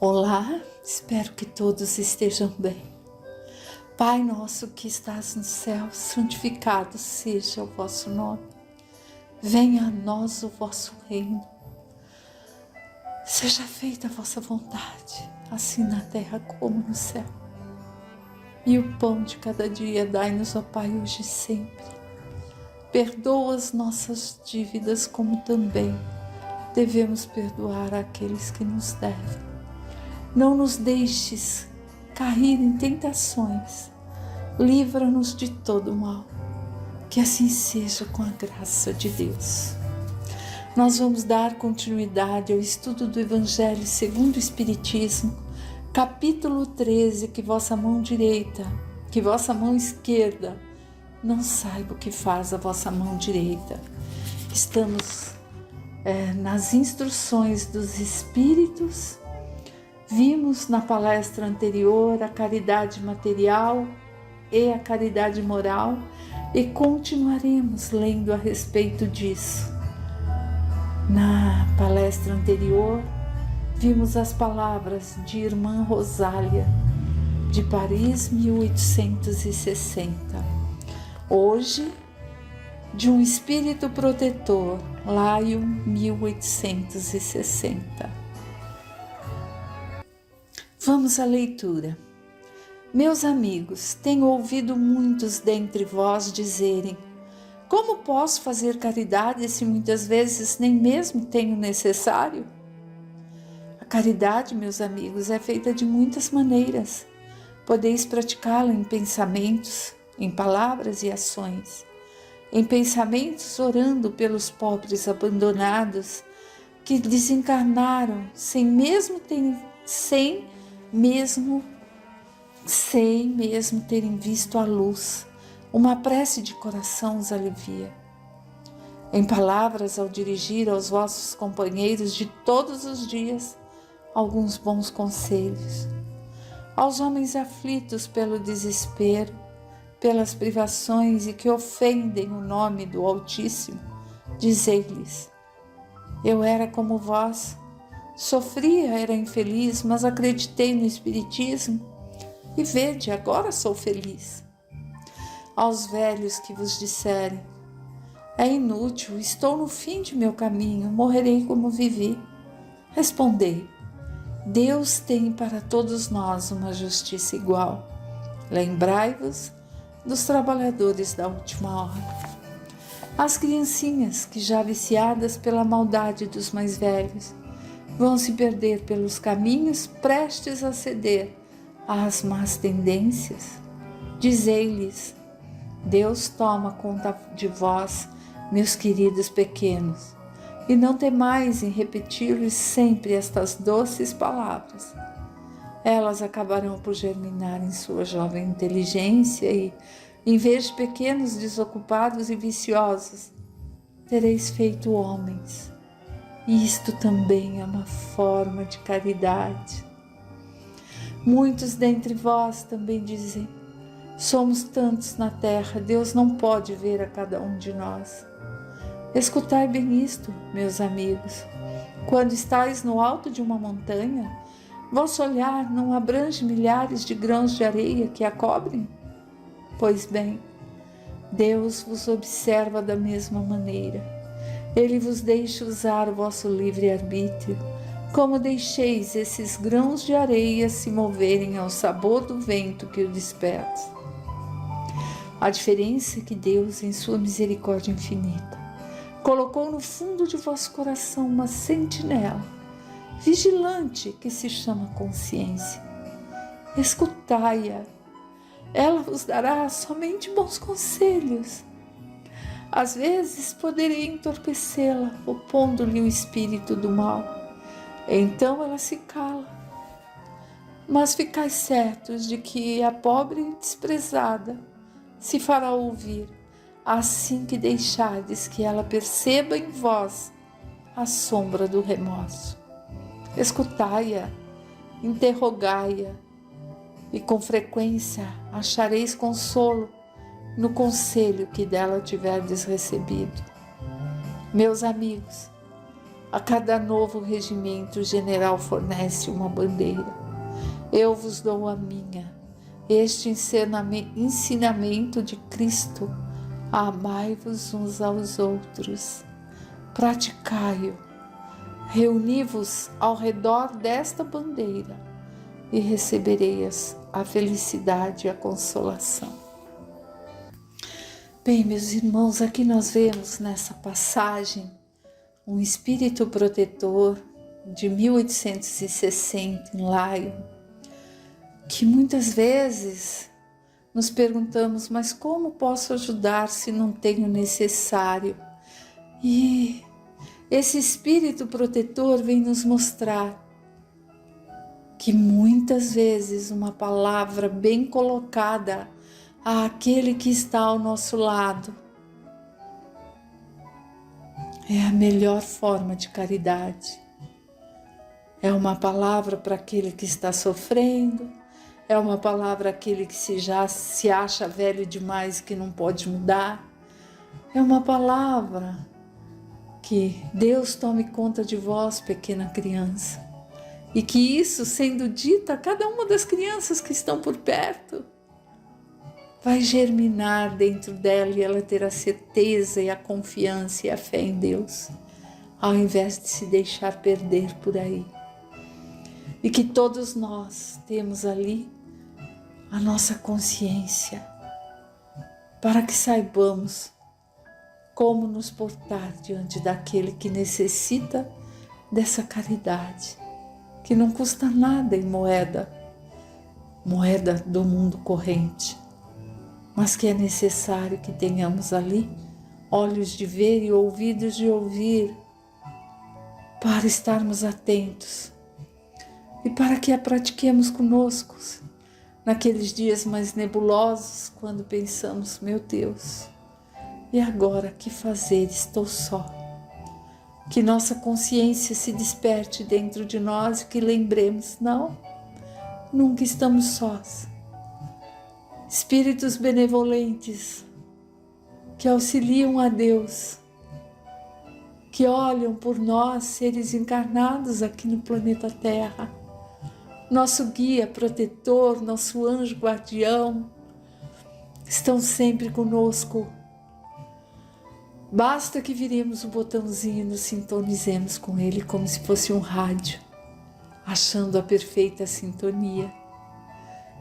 Olá, espero que todos estejam bem. Pai nosso que estás no céu, santificado seja o vosso nome. Venha a nós o vosso reino. Seja feita a vossa vontade, assim na terra como no céu. E o pão de cada dia dai-nos, ó Pai, hoje e sempre. Perdoa as nossas dívidas, como também devemos perdoar àqueles que nos devem. Não nos deixes cair em tentações. Livra-nos de todo mal. Que assim seja com a graça de Deus. Nós vamos dar continuidade ao estudo do Evangelho segundo o Espiritismo, capítulo 13, que vossa mão direita, que vossa mão esquerda não saiba o que faz a vossa mão direita. Estamos nas instruções dos Espíritos. Vimos na palestra anterior a caridade material e a caridade moral e continuaremos lendo a respeito disso. Na palestra anterior, vimos as palavras de Irmã Rosália, de Paris, 1860. Hoje, de um espírito protetor, Lyon, 1860. Vamos à leitura. Meus amigos, tenho ouvido muitos dentre vós dizerem: como posso fazer caridade se muitas vezes nem mesmo tenho necessário? A caridade, meus amigos, é feita de muitas maneiras. Podeis praticá-la em pensamentos, em palavras e ações. Em pensamentos, orando pelos pobres abandonados que desencarnaram sem mesmo terem visto a luz. Uma prece de coração os alivia. Em palavras, ao dirigir aos vossos companheiros de todos os dias alguns bons conselhos. Aos homens aflitos pelo desespero, pelas privações e que ofendem o nome do Altíssimo, dizei-lhes: eu era como vós, sofria, era infeliz, mas acreditei no Espiritismo e vede, agora sou feliz. Aos velhos que vos disserem: é inútil, estou no fim de meu caminho, morrerei como vivi, respondei: Deus tem para todos nós uma justiça igual. Lembrai-vos dos trabalhadores da última hora. As criancinhas que, já viciadas pela maldade dos mais velhos, vão se perder pelos caminhos, prestes a ceder às más tendências. Dizei-lhes: Deus toma conta de vós, meus queridos pequenos, e não temais em repetir-lhes sempre estas doces palavras. Elas acabarão por germinar em sua jovem inteligência e, em vez de pequenos desocupados e viciosos, tereis feito homens. Isto também é uma forma de caridade. Muitos dentre vós também dizem: somos tantos na terra, Deus não pode ver a cada um de nós. Escutai bem isto, meus amigos. Quando estáis no alto de uma montanha, vosso olhar não abrange milhares de grãos de areia que a cobrem? Pois bem, Deus vos observa da mesma maneira. Ele vos deixa usar o vosso livre-arbítrio, como deixeis esses grãos de areia se moverem ao sabor do vento que o desperta. A diferença é que Deus, em sua misericórdia infinita, colocou no fundo de vosso coração uma sentinela, vigilante, que se chama consciência. Escutai-a, ela vos dará somente bons conselhos. Às vezes poderei entorpecê-la, opondo-lhe o espírito do mal. Então ela se cala. Mas ficais certos de que a pobre e desprezada se fará ouvir, assim que deixardes que ela perceba em vós a sombra do remorso. Escutai-a, interrogai-a, e com frequência achareis consolo no conselho que dela tiverdes recebido. Meus amigos, A cada novo regimento, o general fornece uma bandeira. Eu vos dou a minha. Este ensinamento de Cristo: amai-vos uns aos outros, praticai-o, reuni-vos ao redor desta bandeira e recebereis a felicidade e a consolação. Bem, meus irmãos, aqui nós vemos nessa passagem um espírito protetor de 1860 em Lyon, que muitas vezes nos perguntamos, mas como posso ajudar se não tenho o necessário? E esse espírito protetor vem nos mostrar que muitas vezes uma palavra bem colocada àquele que está ao nosso lado é a melhor forma de caridade. É uma palavra para aquele que está sofrendo, é uma palavra aquele que já se acha velho demais e que não pode mudar. É uma palavra que Deus tome conta de vós, pequena criança. E que isso sendo dito a cada uma das crianças que estão por perto, vai germinar dentro dela e ela terá a certeza e a confiança e a fé em Deus, ao invés de se deixar perder por aí. E que todos nós temos ali a nossa consciência, para que saibamos como nos portar diante daquele que necessita dessa caridade, que não custa nada em moeda do mundo corrente, mas que é necessário que tenhamos ali olhos de ver e ouvidos de ouvir, para estarmos atentos e para que a pratiquemos conosco naqueles dias mais nebulosos, quando pensamos, meu Deus, e agora que fazer? Estou só. Que nossa consciência se desperte dentro de nós e que lembremos, não, nunca estamos sós. Espíritos benevolentes que auxiliam a Deus, que olham por nós, seres encarnados aqui no planeta Terra, nosso guia protetor, nosso anjo guardião, estão sempre conosco. Basta que viremos o botãozinho e nos sintonizemos com ele como se fosse um rádio, achando a perfeita sintonia.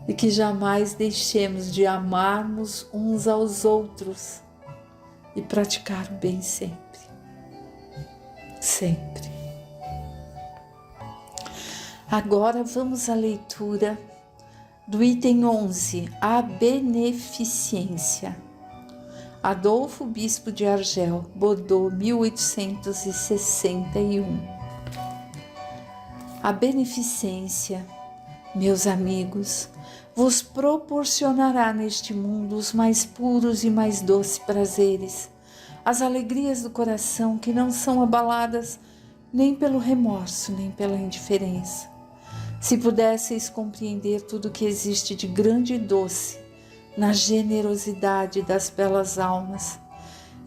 E que jamais deixemos de amarmos uns aos outros e praticar o bem sempre. Sempre. Agora vamos à leitura do item 11, a beneficência. Adolfo, bispo de Argel, Bordeaux, 1861. A beneficência, meus amigos, vos proporcionará neste mundo os mais puros e mais doces prazeres, as alegrias do coração que não são abaladas nem pelo remorso, nem pela indiferença. Se pudesseis compreender tudo que existe de grande e doce na generosidade das belas almas,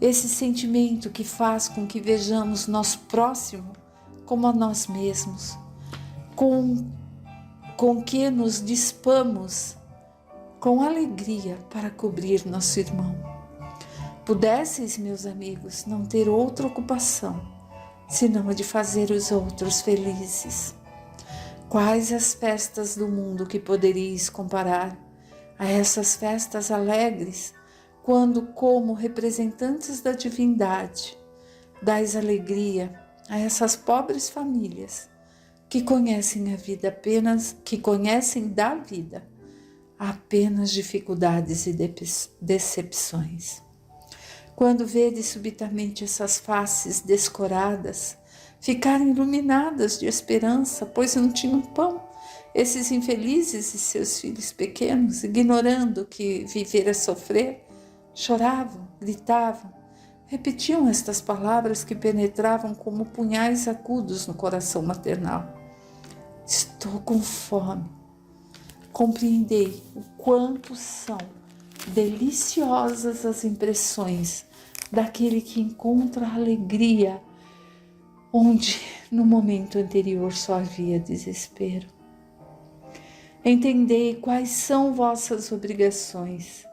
esse sentimento que faz com que vejamos nosso próximo como a nós mesmos, com que nos dispamos com alegria para cobrir nosso irmão. Pudesseis, meus amigos, não ter outra ocupação, senão a de fazer os outros felizes. Quais as festas do mundo que poderíeis comparar a essas festas alegres, quando, como representantes da divindade, dais alegria a essas pobres famílias que conhecem a vida apenas, que conhecem da vida apenas dificuldades e decepções. Quando vedes subitamente essas faces descoradas ficarem iluminadas de esperança, pois não tinham pão, esses infelizes e seus filhos pequenos, ignorando que viver é sofrer, choravam, gritavam, repetiam estas palavras que penetravam como punhais agudos no coração maternal. Estou com fome. Compreendei o quanto são deliciosas as impressões daquele que encontra alegria onde no momento anterior só havia desespero. Entendei quais são vossas obrigações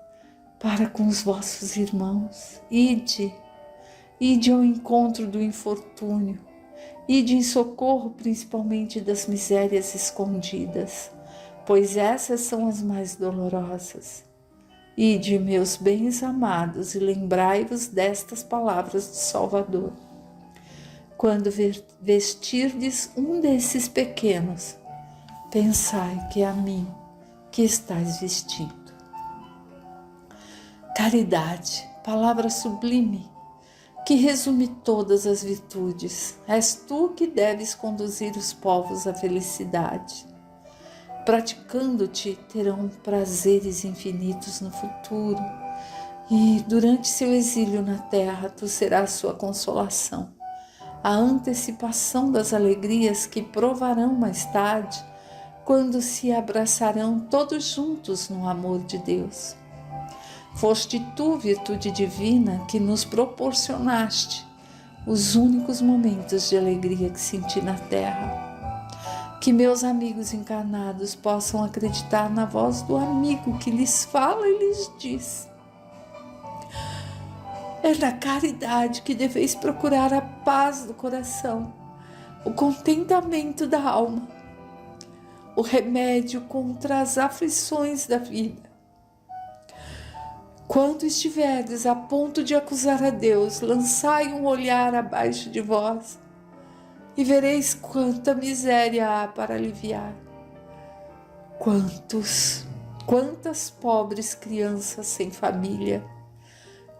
para com os vossos irmãos. Ide ao encontro do infortúnio, ide em socorro principalmente das misérias escondidas, pois essas são as mais dolorosas. Ide, meus bens amados, e lembrai-vos destas palavras do Salvador. Quando vestirdes um desses pequenos, pensai que é a mim que estáis vestindo. Caridade, palavra sublime, que resume todas as virtudes. És tu que deves conduzir os povos à felicidade. Praticando-te, terão prazeres infinitos no futuro, e durante seu exílio na terra, tu serás sua consolação, a antecipação das alegrias que provarão mais tarde, quando se abraçarão todos juntos no amor de Deus. Foste tu, virtude divina, que nos proporcionaste os únicos momentos de alegria que senti na terra. Que meus amigos encarnados possam acreditar na voz do amigo que lhes fala e lhes diz: é na caridade que deveis procurar a paz do coração, o contentamento da alma, o remédio contra as aflições da vida. Quando estiverdes a ponto de acusar a Deus, lançai um olhar abaixo de vós e vereis quanta miséria há para aliviar. Quantas pobres crianças sem família,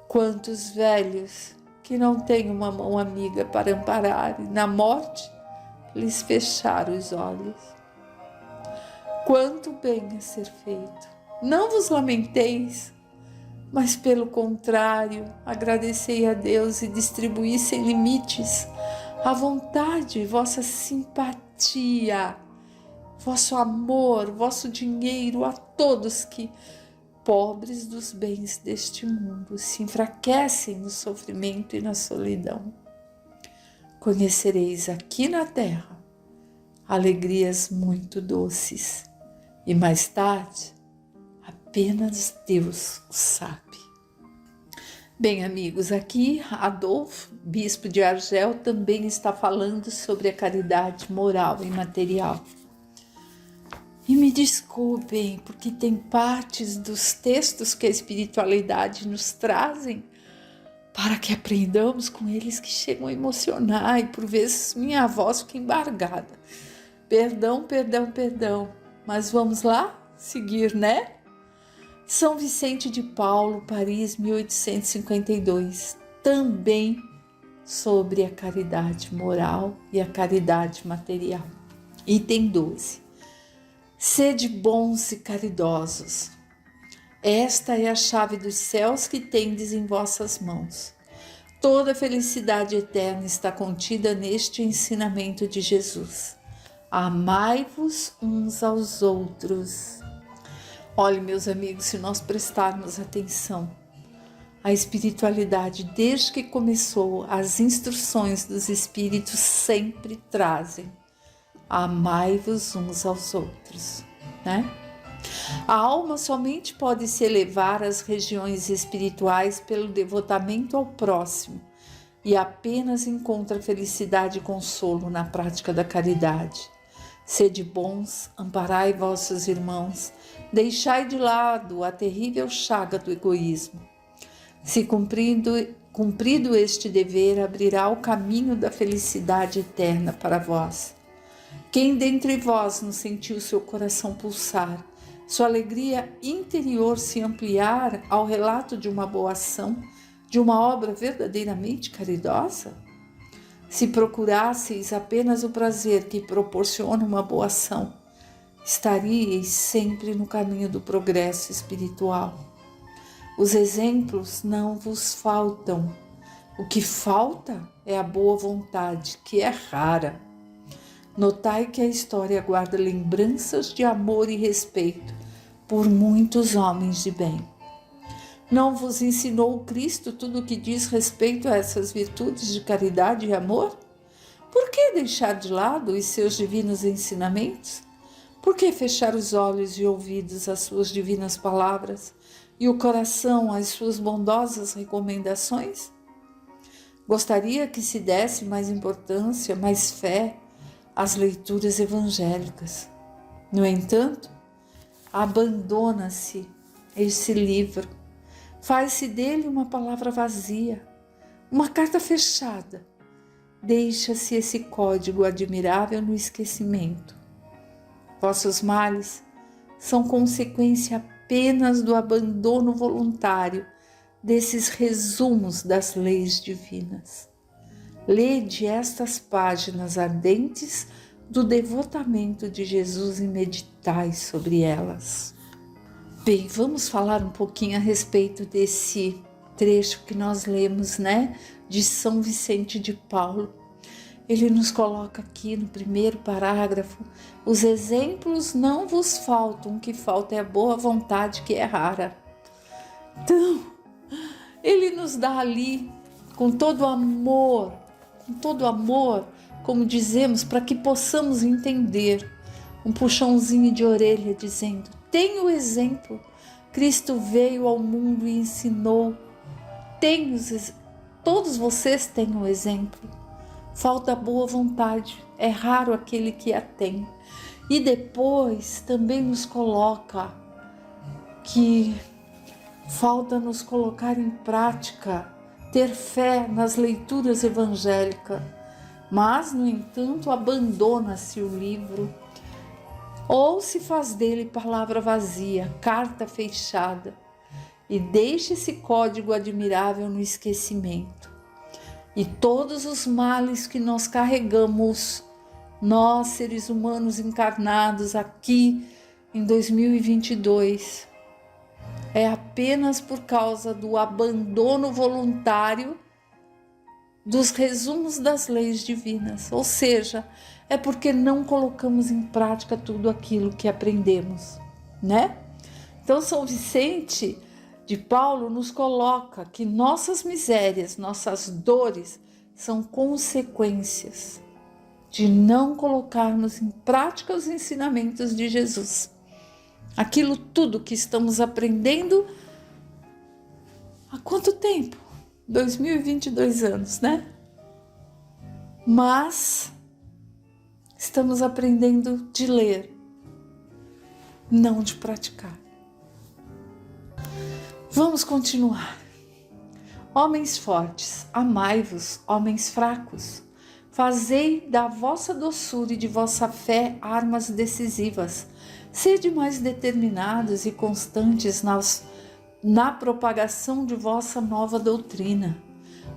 quantos velhos que não têm uma mão amiga para amparar e na morte lhes fechar os olhos. Quanto bem a ser feito! Não vos lamenteis, mas pelo contrário, agradecei a Deus e distribuí sem limites a vontade, vossa simpatia, vosso amor, vosso dinheiro a todos que, pobres dos bens deste mundo, se enfraquecem no sofrimento e na solidão. Conhecereis aqui na terra alegrias muito doces e mais tarde apenas Deus o sabe. Bem, amigos, aqui Adolfo, bispo de Argel, também está falando sobre a caridade moral e material. E me desculpem, porque tem partes dos textos que a espiritualidade nos trazem para que aprendamos com eles que chegam a emocionar e por vezes minha voz fica embargada. Perdão, mas vamos lá seguir, né? São Vicente de Paulo, Paris, 1852, também sobre a caridade moral e a caridade material. Item 12. Sede bons e caridosos. Esta é a chave dos céus que tendes em vossas mãos. Toda a felicidade eterna está contida neste ensinamento de Jesus. Amai-vos uns aos outros. Olhe, meus amigos, se nós prestarmos atenção, a espiritualidade, desde que começou, as instruções dos Espíritos sempre trazem: amai-vos uns aos outros, né? A alma somente pode se elevar às regiões espirituais pelo devotamento ao próximo e apenas encontra felicidade e consolo na prática da caridade. Sede bons, amparai vossos irmãos, deixai de lado a terrível chaga do egoísmo. Se cumprido este dever, abrirá o caminho da felicidade eterna para vós. Quem dentre vós não sentiu seu coração pulsar, sua alegria interior se ampliar ao relato de uma boa ação, de uma obra verdadeiramente caridosa? Se procurasseis apenas o prazer que proporciona uma boa ação, estaríeis sempre no caminho do progresso espiritual. Os exemplos não vos faltam. O que falta é a boa vontade, que é rara. Notai que a história guarda lembranças de amor e respeito por muitos homens de bem. Não vos ensinou Cristo tudo o que diz respeito a essas virtudes de caridade e amor? Por que deixar de lado os seus divinos ensinamentos? Por que fechar os olhos e ouvidos às suas divinas palavras e o coração às suas bondosas recomendações? Gostaria que se desse mais importância, mais fé às leituras evangélicas. No entanto, abandona-se esse livro, faz-se dele uma palavra vazia, uma carta fechada. Deixa-se esse código admirável no esquecimento. Vossos males são consequência apenas do abandono voluntário desses resumos das leis divinas. Lede estas páginas ardentes do devotamento de Jesus e meditai sobre elas. Bem, vamos falar um pouquinho a respeito desse trecho que nós lemos, de São Vicente de Paulo. Ele nos coloca aqui no primeiro parágrafo: os exemplos não vos faltam, o que falta é a boa vontade, que é rara. Então, ele nos dá ali com todo amor, como dizemos, para que possamos entender, um puxãozinho de orelha dizendo: tem o exemplo, Cristo veio ao mundo e ensinou, todos vocês têm o exemplo. Falta boa vontade, é raro aquele que a tem. E depois também nos coloca que falta nos colocar em prática, ter fé nas leituras evangélicas, mas, no entanto, abandona-se o livro ou se faz dele palavra vazia, carta fechada, e deixa esse código admirável no esquecimento. E todos os males que nós carregamos, nós seres humanos encarnados aqui em 2022, é apenas por causa do abandono voluntário dos resumos das leis divinas, ou seja, é porque não colocamos em prática tudo aquilo que aprendemos, Então, São Vicente de Paulo nos coloca que nossas misérias, nossas dores são consequências de não colocarmos em prática os ensinamentos de Jesus. Aquilo tudo que estamos aprendendo há quanto tempo? 2022 anos, Mas estamos aprendendo de ler, não de praticar. Vamos continuar. Homens fortes, amai-vos, homens fracos. Fazei da vossa doçura e de vossa fé armas decisivas. Sede mais determinados e constantes na propagação de vossa nova doutrina.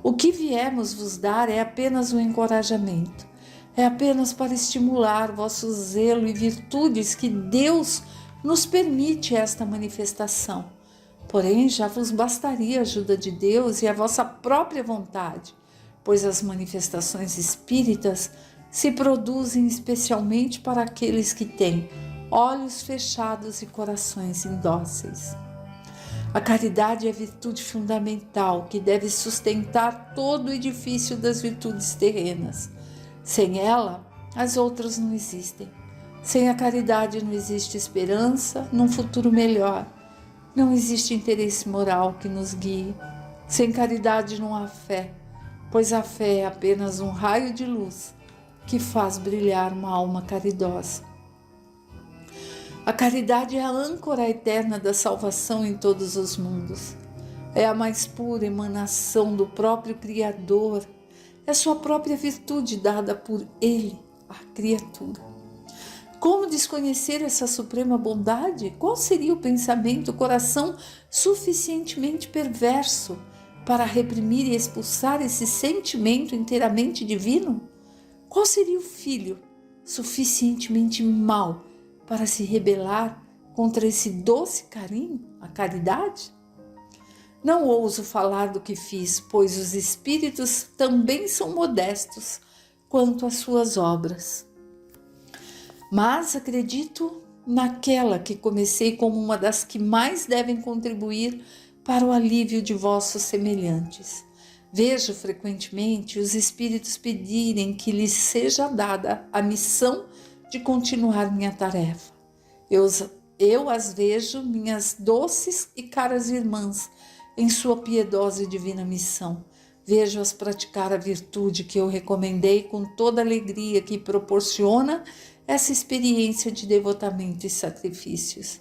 O que viemos vos dar é apenas um encorajamento. É apenas para estimular vosso zelo e virtudes que Deus nos permite esta manifestação. Porém, já vos bastaria a ajuda de Deus e a vossa própria vontade, pois as manifestações espíritas se produzem especialmente para aqueles que têm olhos fechados e corações indóceis. A caridade é a virtude fundamental que deve sustentar todo o edifício das virtudes terrenas. Sem ela, as outras não existem. Sem a caridade não existe esperança num futuro melhor. Não existe interesse moral que nos guie. Sem caridade não há fé, pois a fé é apenas um raio de luz que faz brilhar uma alma caridosa. A caridade é a âncora eterna da salvação em todos os mundos. É a mais pura emanação do próprio Criador. É sua própria virtude dada por Ele à criatura. Como desconhecer essa suprema bondade? Qual seria o pensamento, o coração suficientemente perverso para reprimir e expulsar esse sentimento inteiramente divino? Qual seria o filho suficientemente mau para se rebelar contra esse doce carinho, a caridade? Não ouso falar do que fiz, pois os espíritos também são modestos quanto às suas obras. Mas acredito naquela que comecei como uma das que mais devem contribuir para o alívio de vossos semelhantes. Vejo frequentemente os espíritos pedirem que lhes seja dada a missão de continuar minha tarefa. Eu as vejo, minhas doces e caras irmãs, em sua piedosa e divina missão. Vejo-as praticar a virtude que eu recomendei com toda a alegria que proporciona essa experiência de devotamento e sacrifícios.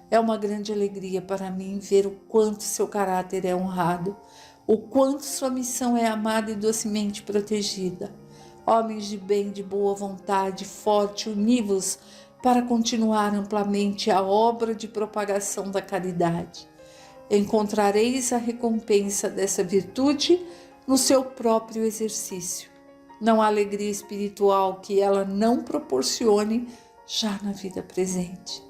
É uma grande alegria para mim ver o quanto seu caráter é honrado, o quanto sua missão é amada e docemente protegida. Homens de bem, de boa vontade, forte, univos para continuar amplamente a obra de propagação da caridade. Encontrareis a recompensa dessa virtude no seu próprio exercício. Não há alegria espiritual que ela não proporcione já na vida presente.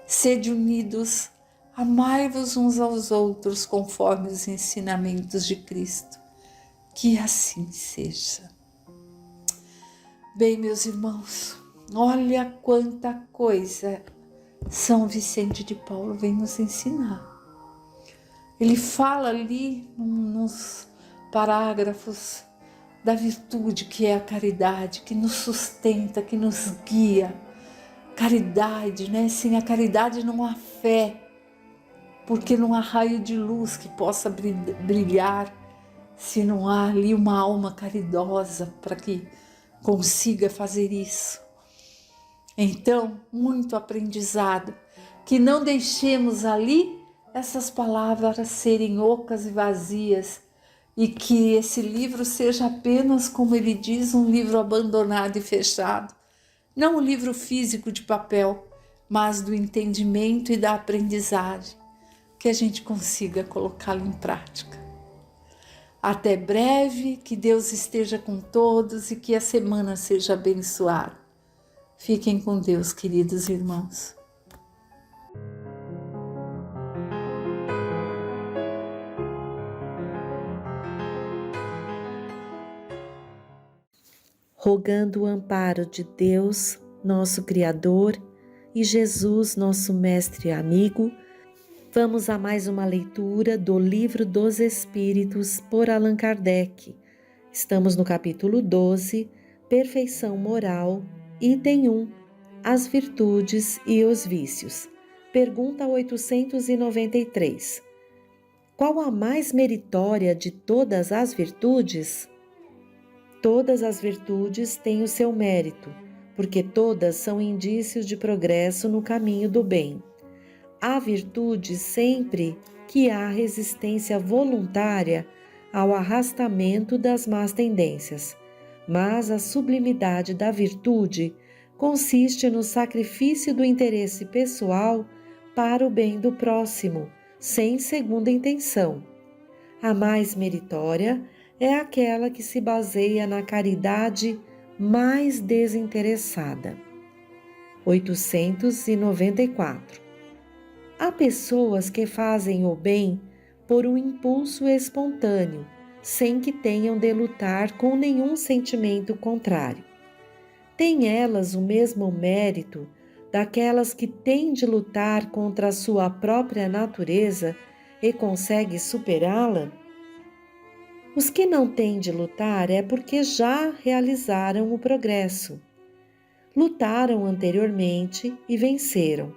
Sede unidos, amai-vos uns aos outros conforme os ensinamentos de Cristo. Que assim seja. Bem, meus irmãos, olha quanta coisa São Vicente de Paulo vem nos ensinar. Ele fala ali nos parágrafos da virtude que é a caridade, que nos sustenta, que nos guia. Caridade, né? Sem a caridade não há fé, porque não há raio de luz que possa brilhar se não há ali uma alma caridosa para que consiga fazer isso. Então, muito aprendizado, que não deixemos ali essas palavras serem ocas e vazias e que esse livro seja apenas, como ele diz, um livro abandonado e fechado. Não um livro físico de papel, mas do entendimento e da aprendizagem, que a gente consiga colocá-lo em prática. Até breve, que Deus esteja com todos e que a semana seja abençoada. Fiquem com Deus, queridos irmãos. Rogando o amparo de Deus, nosso Criador, e Jesus, nosso Mestre e amigo, vamos a mais uma leitura do Livro dos Espíritos por Allan Kardec. Estamos no capítulo 12, Perfeição Moral, item 1, As Virtudes e os Vícios. Pergunta 893. Qual a mais meritória de todas as virtudes? Todas as virtudes têm o seu mérito, porque todas são indícios de progresso no caminho do bem. Há virtude sempre que há resistência voluntária ao arrastamento das más tendências, mas a sublimidade da virtude consiste no sacrifício do interesse pessoal para o bem do próximo, sem segunda intenção. A mais meritória é aquela que se baseia na caridade mais desinteressada. 894. Há pessoas que fazem o bem por um impulso espontâneo, sem que tenham de lutar com nenhum sentimento contrário. Têm elas o mesmo mérito daquelas que têm de lutar contra a sua própria natureza e conseguem superá-la? Os que não têm de lutar é porque já realizaram o progresso. Lutaram anteriormente e venceram.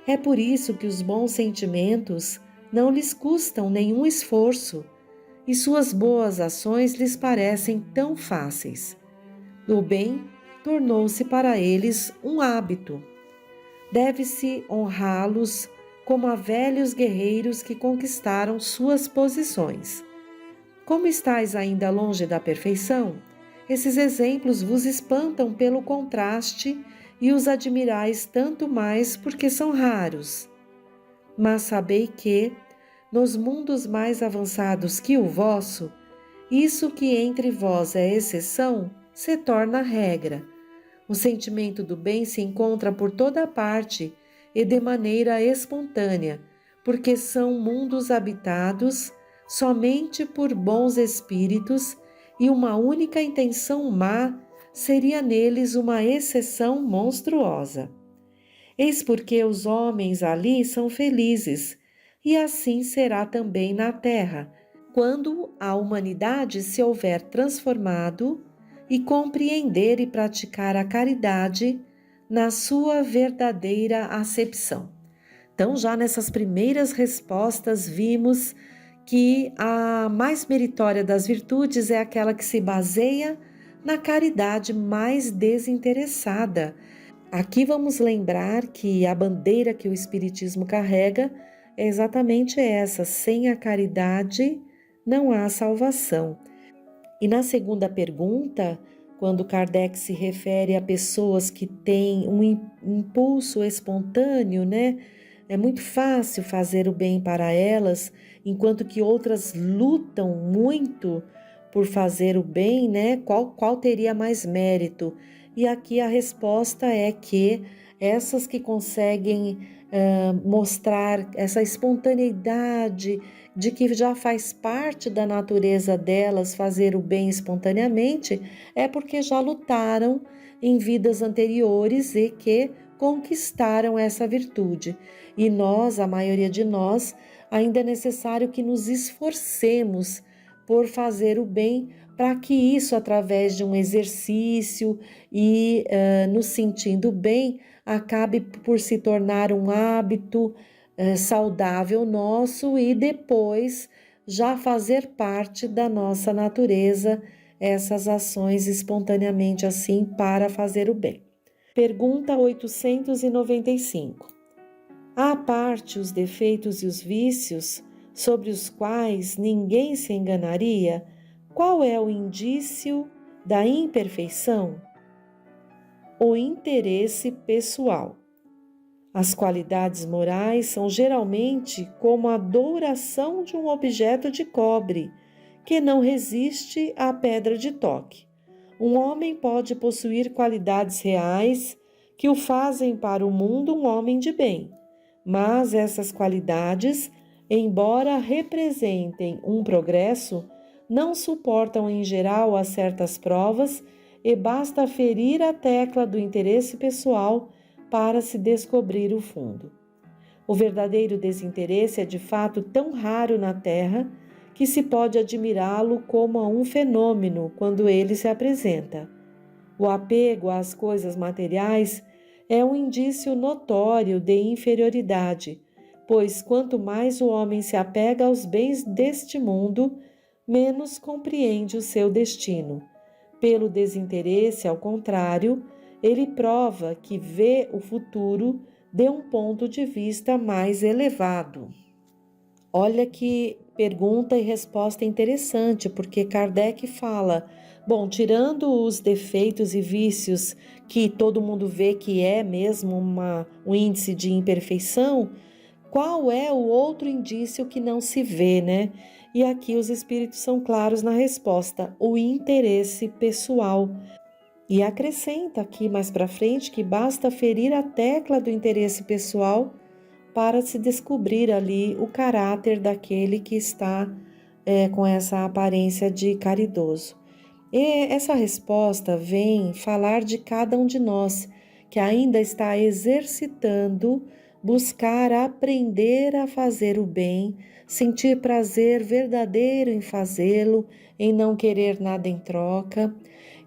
É por isso que os bons sentimentos não lhes custam nenhum esforço e suas boas ações lhes parecem tão fáceis. O bem tornou-se para eles um hábito. Deve-se honrá-los como a velhos guerreiros que conquistaram suas posições. Como estáis ainda longe da perfeição, esses exemplos vos espantam pelo contraste e os admirais tanto mais porque são raros. Mas sabei que, nos mundos mais avançados que o vosso, isso que entre vós é exceção, se torna regra. O sentimento do bem se encontra por toda parte e de maneira espontânea, porque são mundos habitados somente por bons espíritos e uma única intenção má seria neles uma exceção monstruosa. Eis porque os homens ali são felizes, e assim será também na terra, quando a humanidade se houver transformado e compreender e praticar a caridade na sua verdadeira acepção. Então, já nessas primeiras respostas, vimos que a mais meritória das virtudes é aquela que se baseia na caridade mais desinteressada. Aqui vamos lembrar que a bandeira que o Espiritismo carrega é exatamente essa: sem a caridade não há salvação. E na segunda pergunta, quando Kardec se refere a pessoas que têm um impulso espontâneo, né? É muito fácil fazer o bem para elas, enquanto que outras lutam muito por fazer o bem, né? Qual teria mais mérito? E aqui a resposta é que essas que conseguem mostrar essa espontaneidade de que já faz parte da natureza delas fazer o bem espontaneamente, é porque já lutaram em vidas anteriores e que conquistaram essa virtude. E nós, a maioria de nós, ainda é necessário que nos esforcemos por fazer o bem, para que isso, através de um exercício e nos sentindo bem, acabe por se tornar um hábito saudável nosso e depois já fazer parte da nossa natureza essas ações espontaneamente assim para fazer o bem. Pergunta 895. À parte os defeitos e os vícios, sobre os quais ninguém se enganaria, qual é o indício da imperfeição? O interesse pessoal. As qualidades morais são geralmente como a douração de um objeto de cobre, que não resiste à pedra de toque. Um homem pode possuir qualidades reais que o fazem para o mundo um homem de bem, mas essas qualidades, embora representem um progresso, não suportam em geral a certas provas e basta ferir a tecla do interesse pessoal para se descobrir o fundo. O verdadeiro desinteresse é de fato tão raro na Terra que se pode admirá-lo como a um fenômeno quando ele se apresenta. O apego às coisas materiais é um indício notório de inferioridade, pois quanto mais o homem se apega aos bens deste mundo, menos compreende o seu destino. Pelo desinteresse, ao contrário, ele prova que vê o futuro de um ponto de vista mais elevado. Olha que pergunta e resposta interessante, porque Kardec fala, tirando os defeitos e vícios que todo mundo vê que é mesmo um índice de imperfeição, qual é o outro indício que não se vê, né? E aqui os espíritos são claros na resposta, o interesse pessoal. E acrescenta aqui mais para frente que basta ferir a tecla do interesse pessoal para se descobrir ali o caráter daquele que está com essa aparência de caridoso. E essa resposta vem falar de cada um de nós, que ainda está exercitando, buscar aprender a fazer o bem, sentir prazer verdadeiro em fazê-lo, em não querer nada em troca.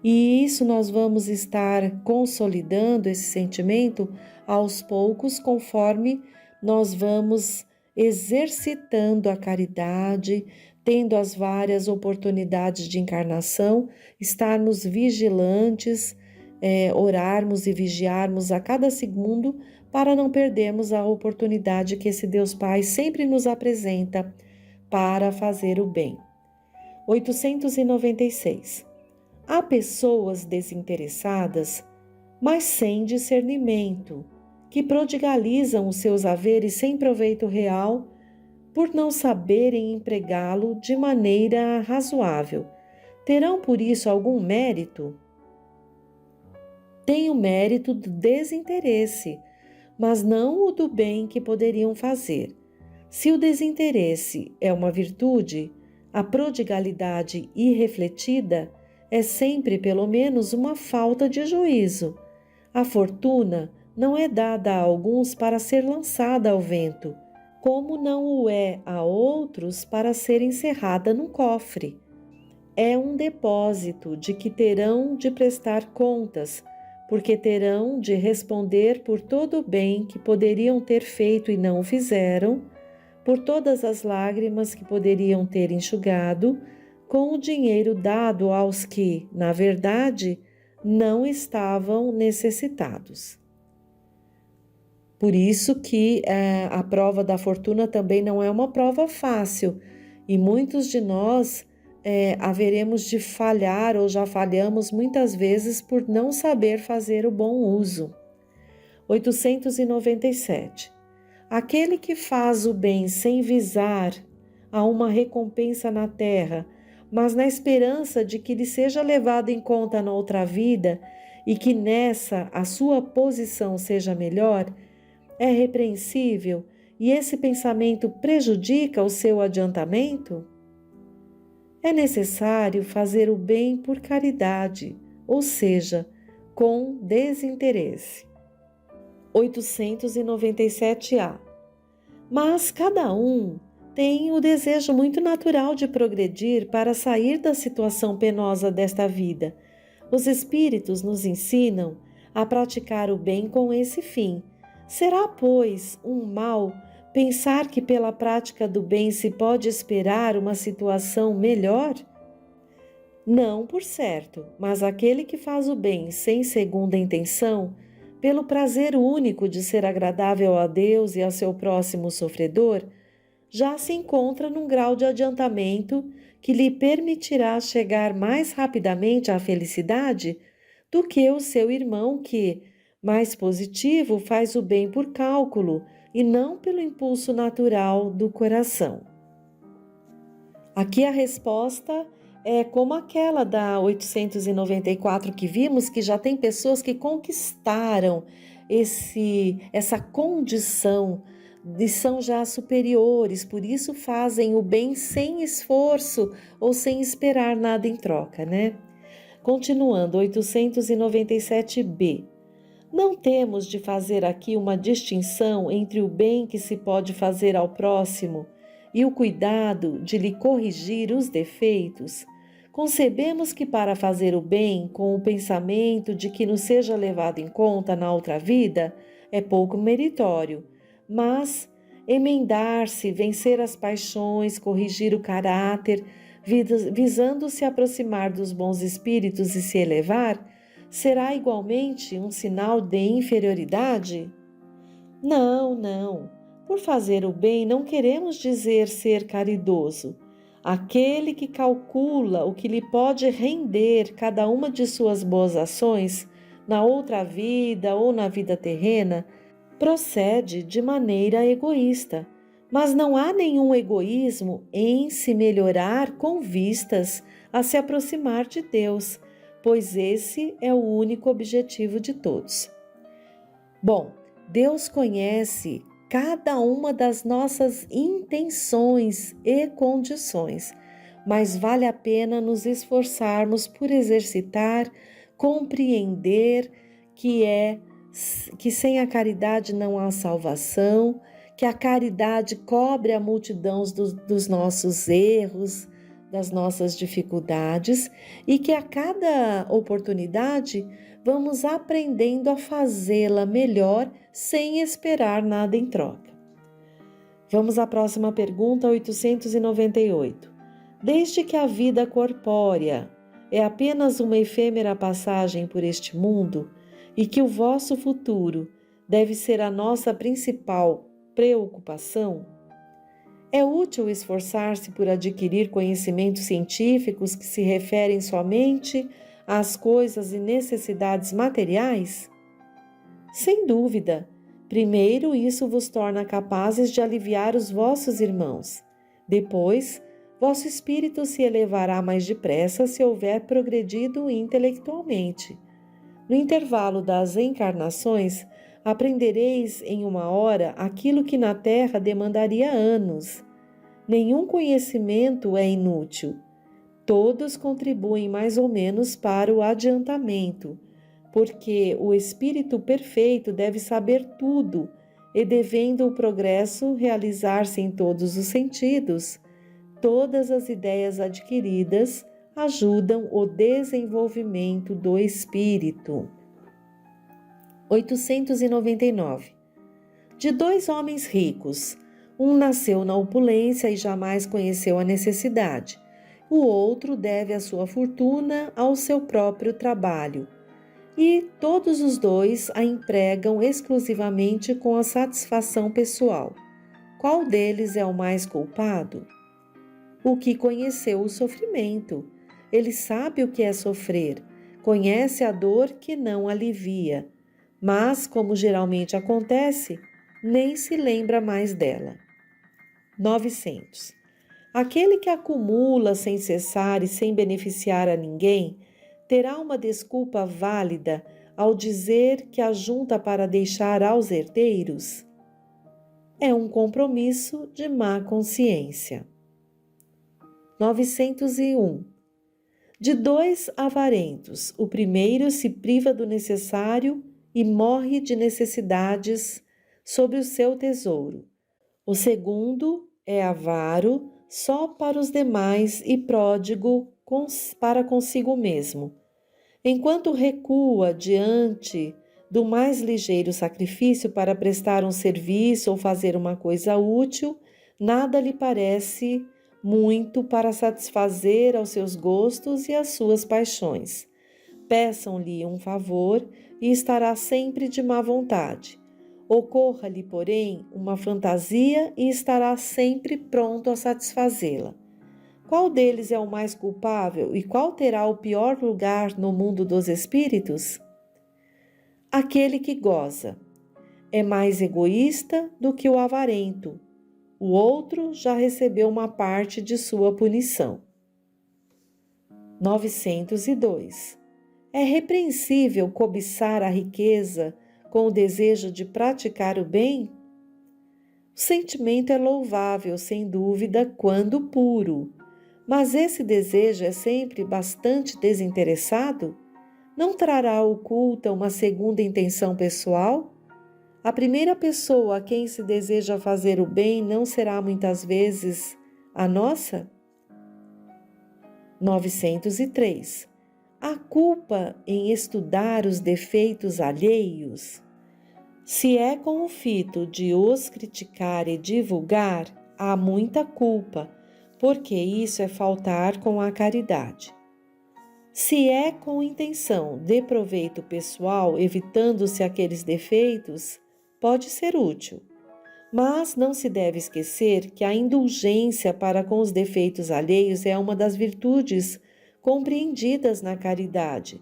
E isso nós vamos estar consolidando esse sentimento aos poucos, conforme nós vamos exercitando a caridade, tendo as várias oportunidades de encarnação, estarmos vigilantes, orarmos e vigiarmos a cada segundo para não perdermos a oportunidade que esse Deus Pai sempre nos apresenta para fazer o bem. 896. Há pessoas desinteressadas, mas sem discernimento, que prodigalizam os seus haveres sem proveito real, por não saberem empregá-lo de maneira razoável. Terão por isso algum mérito? Tem o mérito do desinteresse, mas não o do bem que poderiam fazer. Se o desinteresse é uma virtude, a prodigalidade irrefletida é sempre pelo menos uma falta de juízo. A fortuna não é dada a alguns para ser lançada ao vento. como não o é a outros para ser encerrada num cofre. É um depósito de que terão de prestar contas, porque terão de responder por todo o bem que poderiam ter feito e não o fizeram, por todas as lágrimas que poderiam ter enxugado, com o dinheiro dado aos que, na verdade, não estavam necessitados. Por isso que a prova da fortuna também não é uma prova fácil, e muitos de nós haveremos de falhar ou já falhamos muitas vezes por não saber fazer o bom uso. 897. Aquele que faz o bem sem visar a uma recompensa na terra, mas na esperança de que lhe seja levado em conta na outra vida e que nessa a sua posição seja melhor, é repreensível e esse pensamento prejudica o seu adiantamento? É necessário fazer o bem por caridade, ou seja, com desinteresse. 897A. Mas cada um tem o desejo muito natural de progredir para sair da situação penosa desta vida. Os espíritos nos ensinam a praticar o bem com esse fim. Será, pois, um mal pensar que pela prática do bem se pode esperar uma situação melhor? Não, por certo, mas aquele que faz o bem sem segunda intenção, pelo prazer único de ser agradável a Deus e a seu próximo sofredor, já se encontra num grau de adiantamento que lhe permitirá chegar mais rapidamente à felicidade do que o seu irmão que, mais positivo, faz o bem por cálculo e não pelo impulso natural do coração. Aqui a resposta é como aquela da 894 que vimos, que já tem pessoas que conquistaram essa condição e são já superiores, por isso fazem o bem sem esforço ou sem esperar nada em troca, né? Continuando, 897b. Não temos de fazer aqui uma distinção entre o bem que se pode fazer ao próximo e o cuidado de lhe corrigir os defeitos. Concebemos que para fazer o bem com o pensamento de que nos seja levado em conta na outra vida é pouco meritório, mas emendar-se, vencer as paixões, corrigir o caráter, visando se aproximar dos bons espíritos e se elevar, será igualmente um sinal de inferioridade? Não, não. Por fazer o bem não queremos dizer ser caridoso. Aquele que calcula o que lhe pode render cada uma de suas boas ações, na outra vida ou na vida terrena, procede de maneira egoísta. Mas não há nenhum egoísmo em se melhorar com vistas a se aproximar de Deus, pois esse é o único objetivo de todos. Bom, Deus conhece cada uma das nossas intenções e condições, mas vale a pena nos esforçarmos por exercitar, compreender que sem a caridade não há salvação, que a caridade cobre a multidão dos nossos erros, das nossas dificuldades e que a cada oportunidade vamos aprendendo a fazê-la melhor sem esperar nada em troca. Vamos à próxima pergunta, 898. Desde que a vida corpórea é apenas uma efêmera passagem por este mundo e que o vosso futuro deve ser a nossa principal preocupação, é útil esforçar-se por adquirir conhecimentos científicos que se referem somente às coisas e necessidades materiais? Sem dúvida. Primeiro, isso vos torna capazes de aliviar os vossos irmãos. Depois, vosso espírito se elevará mais depressa se houver progredido intelectualmente. No intervalo das encarnações, aprendereis em uma hora aquilo que na Terra demandaria anos. Nenhum conhecimento é inútil. Todos contribuem mais ou menos para o adiantamento, porque o espírito perfeito deve saber tudo e devendo o progresso realizar-se em todos os sentidos, todas as ideias adquiridas ajudam o desenvolvimento do espírito. 899. De 2 homens ricos, um nasceu na opulência e jamais conheceu a necessidade. O outro deve a sua fortuna ao seu próprio trabalho. E todos os dois a empregam exclusivamente com a satisfação pessoal. Qual deles é o mais culpado? O que conheceu o sofrimento. Ele sabe o que é sofrer, conhece a dor que não alivia, mas, como geralmente acontece, nem se lembra mais dela. 900. Aquele que acumula sem cessar e sem beneficiar a ninguém, terá uma desculpa válida ao dizer que ajunta para deixar aos herdeiros? É um compromisso de má consciência. 901. De 2 avarentos, o primeiro se priva do necessário e morre de necessidades sobre o seu tesouro. O segundo é avaro só para os demais e pródigo para consigo mesmo. Enquanto recua diante do mais ligeiro sacrifício para prestar um serviço ou fazer uma coisa útil, nada lhe parece muito para satisfazer aos seus gostos e às suas paixões. Peçam-lhe um favor e estará sempre de má vontade. Ocorra-lhe, porém, uma fantasia e estará sempre pronto a satisfazê-la. Qual deles é o mais culpável e qual terá o pior lugar no mundo dos espíritos? Aquele que goza. É mais egoísta do que o avarento. O outro já recebeu uma parte de sua punição. 902. É repreensível cobiçar a riqueza com o desejo de praticar o bem? O sentimento é louvável, sem dúvida, quando puro, mas esse desejo é sempre bastante desinteressado? Não trará oculta uma segunda intenção pessoal? A primeira pessoa a quem se deseja fazer o bem não será muitas vezes a nossa? 903. A culpa em estudar os defeitos alheios? Se é com o fito de os criticar e divulgar, há muita culpa, porque isso é faltar com a caridade. Se é com intenção de proveito pessoal, evitando-se aqueles defeitos, pode ser útil. Mas não se deve esquecer que a indulgência para com os defeitos alheios é uma das virtudes compreendidas na caridade.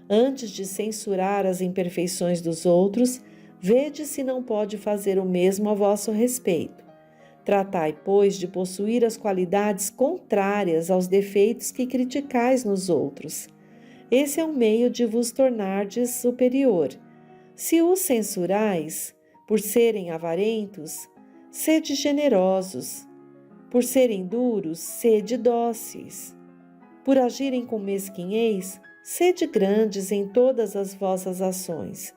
Antes de censurar as imperfeições dos outros, vede se não pode fazer o mesmo a vosso respeito. Tratai, pois, de possuir as qualidades contrárias aos defeitos que criticais nos outros. Esse é um meio de vos tornardes superior. Se os censurais, por serem avarentos, sede generosos. Por serem duros, sede dóceis. Por agirem com mesquinhez, sede grandes em todas as vossas ações.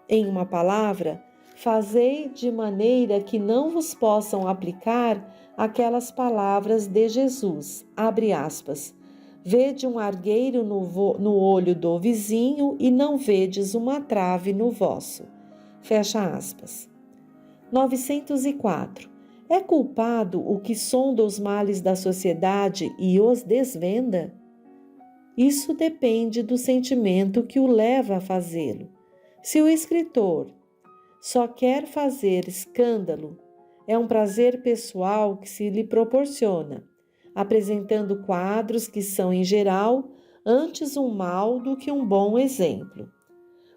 Em uma palavra, fazei de maneira que não vos possam aplicar aquelas palavras de Jesus, abre aspas, vede um argueiro no olho do vizinho e não vedes uma trave no vosso, fecha aspas. 904. É culpado o que sonda os males da sociedade e os desvenda? Isso depende do sentimento que o leva a fazê-lo. Se o escritor só quer fazer escândalo, é um prazer pessoal que se lhe proporciona, apresentando quadros que são, em geral, antes um mal do que um bom exemplo.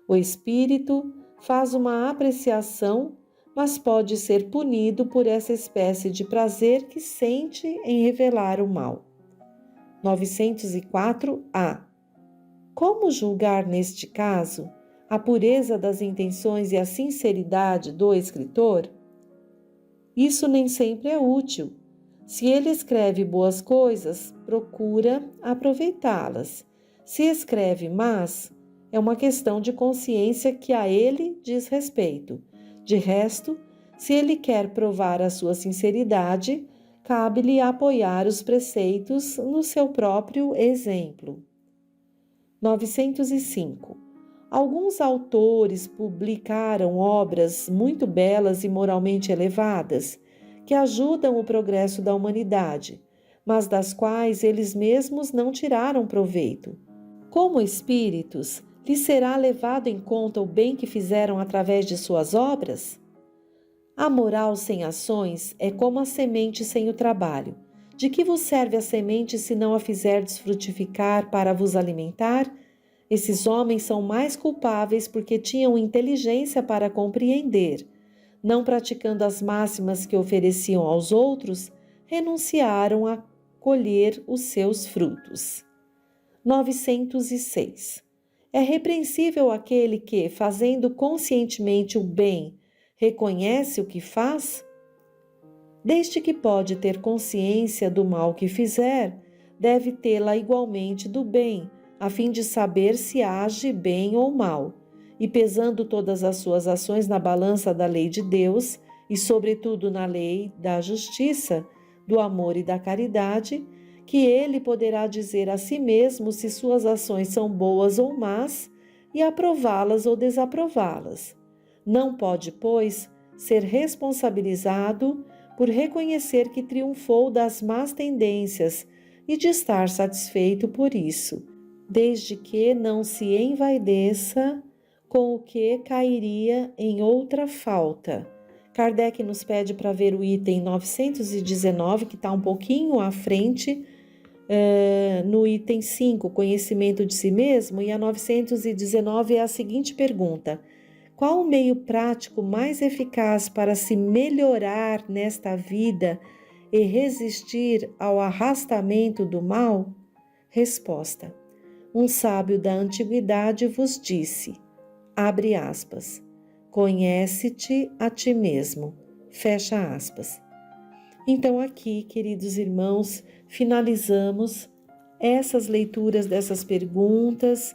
O espírito faz uma apreciação, mas pode ser punido por essa espécie de prazer que sente em revelar o mal. 904-A. Como julgar neste caso a pureza das intenções e a sinceridade do escritor? Isso nem sempre é útil. Se ele escreve boas coisas, procura aproveitá-las. Se escreve más, é uma questão de consciência que a ele diz respeito. De resto, Se ele quer provar a sua sinceridade, cabe-lhe apoiar os preceitos no seu próprio exemplo. 905. Alguns autores publicaram obras muito belas e moralmente elevadas, que ajudam o progresso da humanidade, mas das quais eles mesmos não tiraram proveito. Como espíritos, lhes será levado em conta o bem que fizeram através de suas obras? A moral sem ações é como a semente sem o trabalho. De que vos serve a semente se não a fizerdes frutificar para vos alimentar? Esses homens são mais culpáveis porque tinham inteligência para compreender. Não praticando as máximas que ofereciam aos outros, renunciaram a colher os seus frutos. 906. É repreensível aquele que, fazendo conscientemente o bem, reconhece o que faz? Desde que pode ter consciência do mal que fizer, deve tê-la igualmente do bem, a fim de saber se age bem ou mal, e pesando todas as suas ações na balança da lei de Deus, e sobretudo na lei da justiça, do amor e da caridade, que ele poderá dizer a si mesmo se suas ações são boas ou más, e aprová-las ou desaprová-las. Não pode, pois, ser responsabilizado por reconhecer que triunfou das más tendências e de estar satisfeito por isso, desde que não se envaideça com o que cairia em outra falta. Kardec nos pede para ver o item 919, que está um pouquinho à frente, no item 5, conhecimento de si mesmo, e a 919 é a seguinte pergunta: qual o meio prático mais eficaz para se melhorar nesta vida e resistir ao arrastamento do mal? Resposta: um sábio da antiguidade vos disse, abre aspas, conhece-te a ti mesmo, fecha aspas. Então aqui, queridos irmãos, finalizamos essas leituras dessas perguntas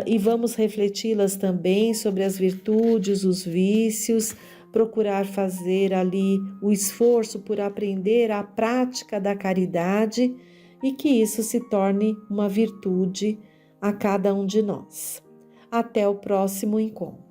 e vamos refleti-las também sobre as virtudes, os vícios, procurar fazer ali o esforço por aprender a prática da caridade e que isso se torne uma virtude a cada um de nós. Até o próximo encontro.